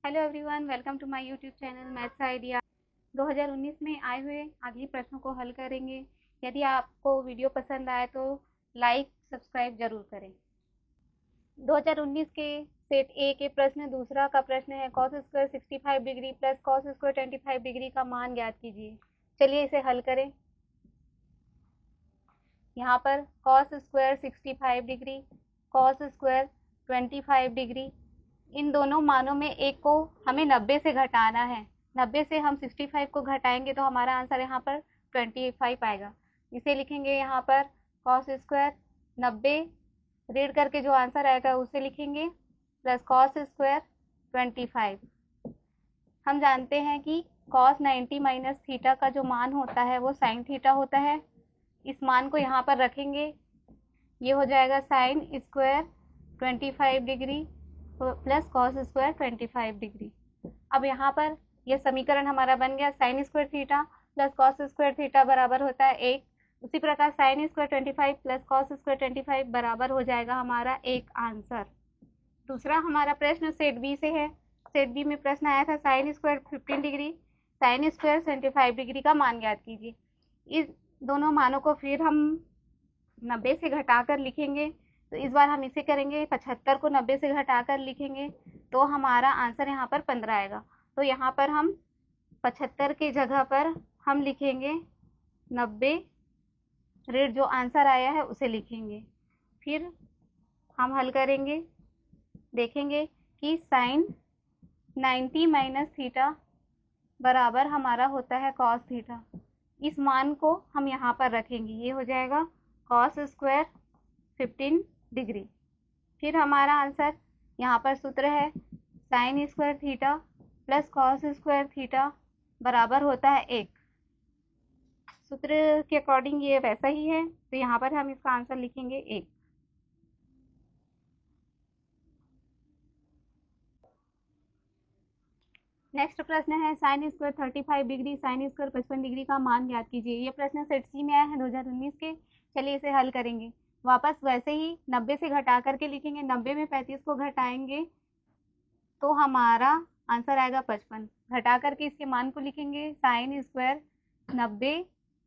Hello everyone, welcome to my YouTube channel maths idea. 2019 में आए हुए अगली प्रश्नों को हल करेंगे। यदि आपको वीडियो पसंद आए तो लाइक सब्सक्राइब जरूर करें। 2019 के सेट ए के प्रश्न दूसरा का प्रश्न है cos square 65 degree plus cos square 25 degree का मान ज्ञात कीजिए। चलिए इसे हल करें। यहाँ पर कॉस स्क्वायर 65 डिग्री, कॉस स्क्वायर 25 डिग्री, इन दोनों मानों में एक को हमें 90 से घटाना है। 90 से हम 65 को घटाएंगे तो हमारा आंसर यहाँ पर 25 आएगा। इसे लिखेंगे यहाँ पर कॉस स्क्वायर 90 रीड करके जो आंसर आएगा उसे लिखेंगे प्लस कॉस स्क्वायर 25। हम जानते हैं कि कॉस 90 माइनस थीटा का जो मान होता है वो साइन थीटा होता है। इस मान को यहाँ पर रखेंगे, ये हो जाएगा sine square 25 degree plus cos square 25 degree. अब यहाँ पर यह समीकरण हमारा बन गया, sine square theta plus cos square theta बराबर होता है 1। उसी प्रकार sine square 25 plus cos square 25 बराबर हो जाएगा हमारा एक आंसर। दूसरा हमारा प्रश्न सेट बी से है। सेट बी में प्रश्न आया था sine square 15 degree sine square 75 degree का मान ज्ञात कीजिए। इस दोनों मानों को फिर हम 90 से घटाकर लिखेंगे। तो इस बार हम इसे करेंगे 75 को 90 से घटाकर लिखेंगे तो हमारा आंसर यहाँ पर 15 आएगा। तो यहाँ पर हम 75 के जगह पर हम लिखेंगे 90, रेट जो आंसर आया है उसे लिखेंगे। फिर हम हल करेंगे, देखेंगे कि साइन 90 माइनस थीटा बराबर हमारा होता है कॉस थीटा। इस मान को हम यहाँ पर रखेंगे, ये हो जाएगा कॉस स्क्वायर 15 डिग्री। फिर हमारा आंसर यहाँ पर सूत्र है sine square theta plus cos square theta बराबर होता है 1। सूत्र के अकॉर्डिंग ये वैसा ही है, तो यहाँ पर हम इसका आंसर लिखेंगे 1। नेक्स्ट प्रश्न है sine square 35 degree sine square 55 degree का मान ज्ञात कीजिए। ये प्रश्न सेट सी में आया है 2019 के। चलिए इसे हल करेंगे। वापस वैसे ही 90 से घटा करके लिखेंगे, 90 में 35 को घटाएंगे तो हमारा आंसर आएगा 55। घटा करके इसके मान को लिखेंगे साइन स्क्वायर 90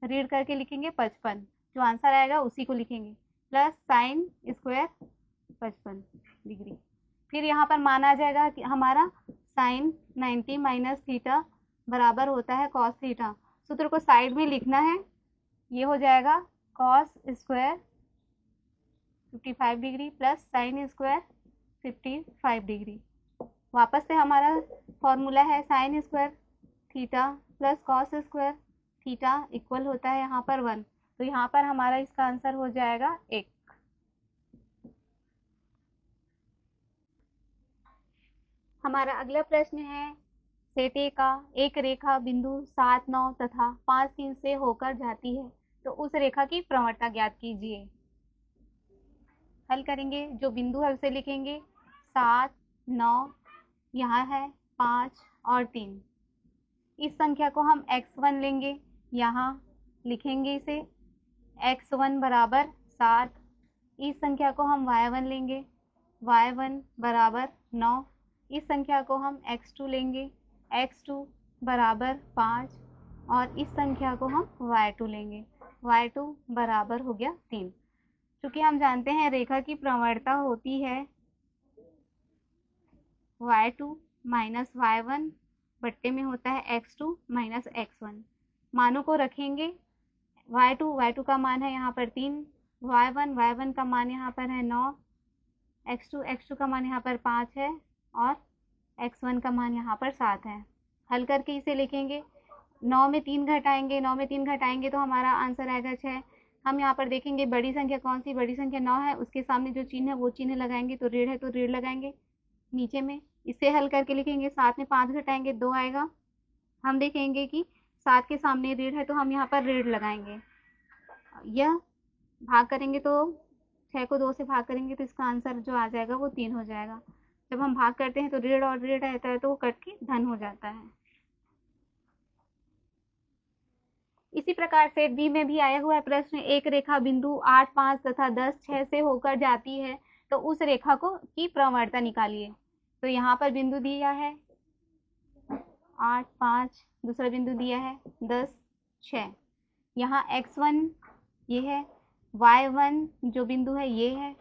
रीड करके लिखेंगे 55, जो आंसर आएगा उसी को लिखेंगे प्लस साइन स्क्वायर 55 डिग्री। फिर यहाँ पर मान आ जाएगा कि हमारा साइन 90 माइनस थीटा बराबर होता है कॉस थीटा। सूत्र को साइड में लिखना है, ये हो जाएगा cos square 55 degree plus sine square 55 degree. वापस से हमारा फॉर्मूला है sine square theta plus cos square theta equal होता है यहाँ पर 1। तो यहाँ पर हमारा इसका आंसर हो जाएगा 1। हमारा अगला प्रश्न है सेट ए का एक रेखा बिंदु 7, 9 तथा 5, 3 से होकर जाती है तो उस रेखा की प्रवणता ज्ञात कीजिए। हल करेंगे, जो बिंदु है उसे लिखेंगे 7, 9, यहाँ है 5 और 3। इस संख्या को हम x1 लेंगे, यहाँ लिखेंगे इसे x1 बराबर 7। इस संख्या को हम y1 लेंगे, y1 बराबर 9। इस संख्या को हम x2 लेंगे, x2 बराबर 5 और इस संख्या को हम y2 लेंगे, y2 बराबर हो गया 3। क्योंकि हम जानते हैं रेखा की प्रवणता होती है y2 माइनस y1 बट्टे में होता है x2 माइनस x1। मानों को रखेंगे, y2 का मान है यहाँ पर 3, y1 का मान यहाँ पर है 9, x2 का मान यहाँ पर 5 है और x1 का मान यहाँ पर 7 है। हल करके इसे लिखेंगे, 9 में 3 घटाएंगे, 9 में 3 घटाएंगे तो हमारा आंसर आएगा 6। हम यहाँ पर देखेंगे बड़ी संख्या कौन सी, बड़ी संख्या 9 है, उसके सामने जो चिन्ह है वो चिन्ह लगाएंगे, तो ऋण है तो ऋण लगाएंगे नीचे में। इसे हल करके लिखेंगे, 7 में 5 घटाएंगे 2 आएगा। हम देखेंगे कि 7 के सामने ऋण है तो हम यहाँ पर ऋण लगाएंगे। यह भाग करेंगे तो 6 को 2 से भाग करेंगे तो इसका आंसर जो आ जाएगा वो 3 हो जाएगा। जब हम भाग करते हैं तो ऋण और ऋण रहता है तो वो कट के धन हो जाता है। इसी प्रकार सेट बी में भी आया हुआ है प्रश्न एक रेखा बिंदु 8, 5 तथा 10, 6 से होकर जाती है तो उस रेखा को की प्रवणता निकालिए। तो यहाँ पर बिंदु दिया है 8 5, दूसरा बिंदु दिया है 10 6। यहाँ x1 ये है, y1 जो बिंदु है ये है,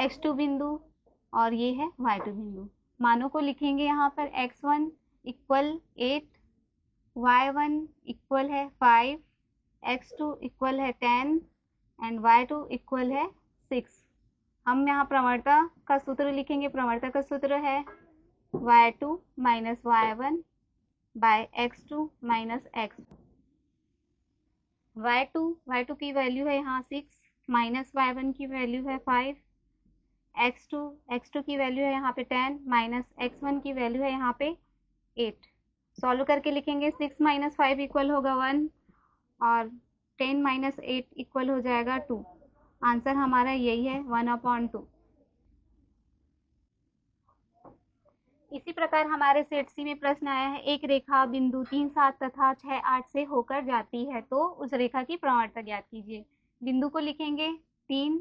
x2 बिंदु और ये है y2 बिंदु। मानों को लिखेंगे यहाँ पर x1 इक्वल 8, y1 इक्वल है 5, x2 इक्वल है 10 एंड y2 इक्वल है 6। हम यहाँ प्रवणता का सूत्र लिखेंगे। प्रवणता का सूत्र है y2 minus y1 bye x2 minus x। y2 की वैल्यू है यहाँ 6, माइनस y1 की वैल्यू है 5, x2 की वैल्यू है यहाँ पे 10, माइनस x1 की वैल्यू है यहाँ पे 8। सॉल्व करके लिखेंगे 6 माइनस 5 इक्वल होगा 1 और 10 माइनस 8 इक्वल हो जाएगा 2। आंसर हमारा यही है 1/2। इसी प्रकार हमारे सेट सी में प्रश्न आया है, एक रेखा बिंदु 3 7 तथा 6 8 से होकर जाती है तो उस रेखा की प्रवणता ज्ञात कीजिए। बिंदु को लिखेंगे 3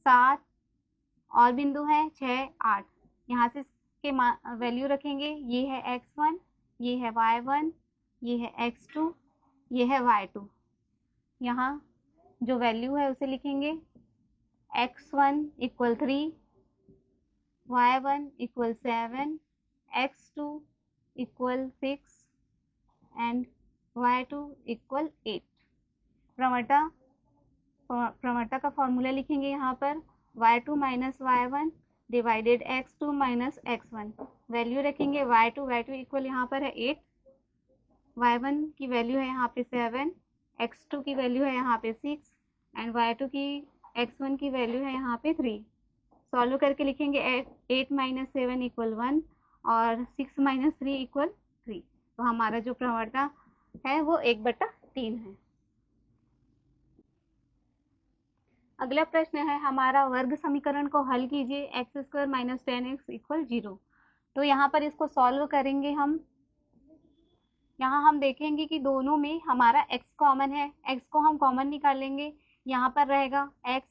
7 और बिंदु है 6 8। यहाँ से इसके वैल्यू रखेंगे। ये है x1, ये है y1, ये है x2, ये है y2। यहाँ जो वैल्यू है उसे लिखेंगे x1 equal 3, y1 equal 7, x2 equal 6 and y2 equal 8। प्रवणता का फॉर्मूला लिखेंगे यहाँ पर y2 minus y1 divided x2 minus x1। Value रखेंगे y2 इक्वल यहाँ पर है 8, y1 की वैल्यू है यहाँ पे 7, x2 की वैल्यू है यहाँ पे 6 एंड x1 की वैल्यू है यहाँ पे 3। सॉल्व करके लिखेंगे 8 माइनस 7 इक्वल 1 और 6 माइनस 3 इक्वल 3। तो हमारा जो प्रवणता है वो 1/3 है। अगला प्रश्न है हमारा, वर्ग समीकरण को हल कीजिए x² माइनस 10x इक्वल 0। तो यहाँ पर इसको सॉल्व करेंगे हम। यहाँ हम देखेंगे कि दोनों में हमारा x कॉमन है, x को हम कॉमन निकालेंगे। यहाँ पर रहेगा x,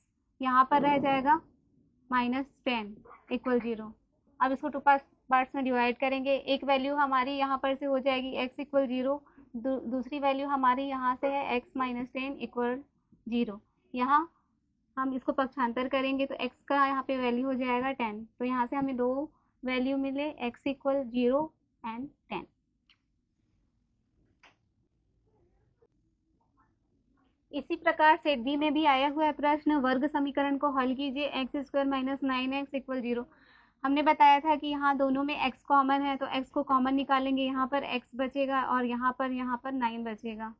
यहाँ पर रह जाएगा माइनस 10 इक्वल 0। अब इसको 2 पार्ट्स में डिवाइड करेंगे। एक वैल्यू हमारी यहाँ पर से हो जाएगी x इक्वल 0, दूसरी वैल्यू हमारी यहाँ से है x माइनस 10 इक्वल 0। यहाँ हम इसको पक्षांतर करेंगे तो x का यहाँ पे वैल्यू हो जाएगा 10। तो यहाँ से हमें दो वैल्यू मिले, x इक्वल 0 एंड 10। इसी प्रकार सेट बी में भी आया हुआ है प्रश्न, वर्ग समीकरण को हल कीजिए x² माइनस 9x इक्वल 0। हमने बताया था कि यहाँ दोनों में x कॉमन है तो x को कॉमन निकालेंगे। यहाँ पर x बचेगा और यहाँ पर 9 बचेगा।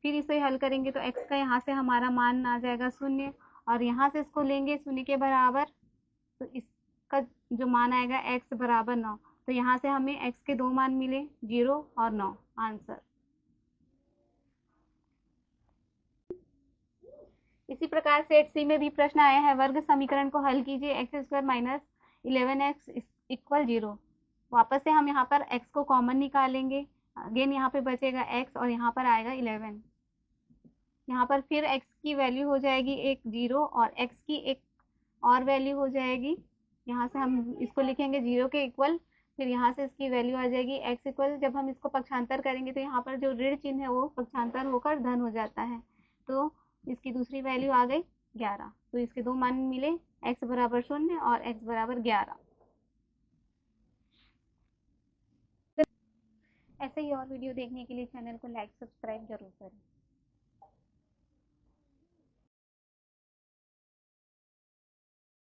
फिर इसे हल करेंगे तो x का यहाँ से हमारा मान आ जाएगा 0 और यहाँ से इसको लेंगे 0 के बराबर, तो इसका जो मान आएगा x बराबर 9। तो यहाँ से हमें x के दो मान मिले, 0 और 9। आंसर। इसी प्रकार सेट सी में भी प्रश्न आया है, वर्ग समीकरण को हल कीजिए x² माइनस 11x इक्वल 0। वापस से हम यहाँ पर x को कॉमन निकालेंगे। अगेन यहाँ पे बचेगा x और यहाँ पर आएगा 11। यहाँ पर फिर x की वैल्यू हो जाएगी एक 0 और x की एक और वैल्यू हो जाएगी। यहाँ से हम इसको लिखेंगे 0 के इक्वल, फिर यहाँ से इसकी वैल्यू आ जाएगी x इक्वल। जब हम इसको पक्षांतर करेंगे तो यहाँ पर जो ऋण चिन्ह है वो पक्षांतर होकर धन हो जाता है। तो इसकी दूसरी वैल्यू आ गई 11। तो इसके दो मान मिले, x बराबर 0 और x बराबर 11। ऐसे ही और वीडियो देखने के लिए चैनल को लाइक सब्सक्राइब जरूर करें।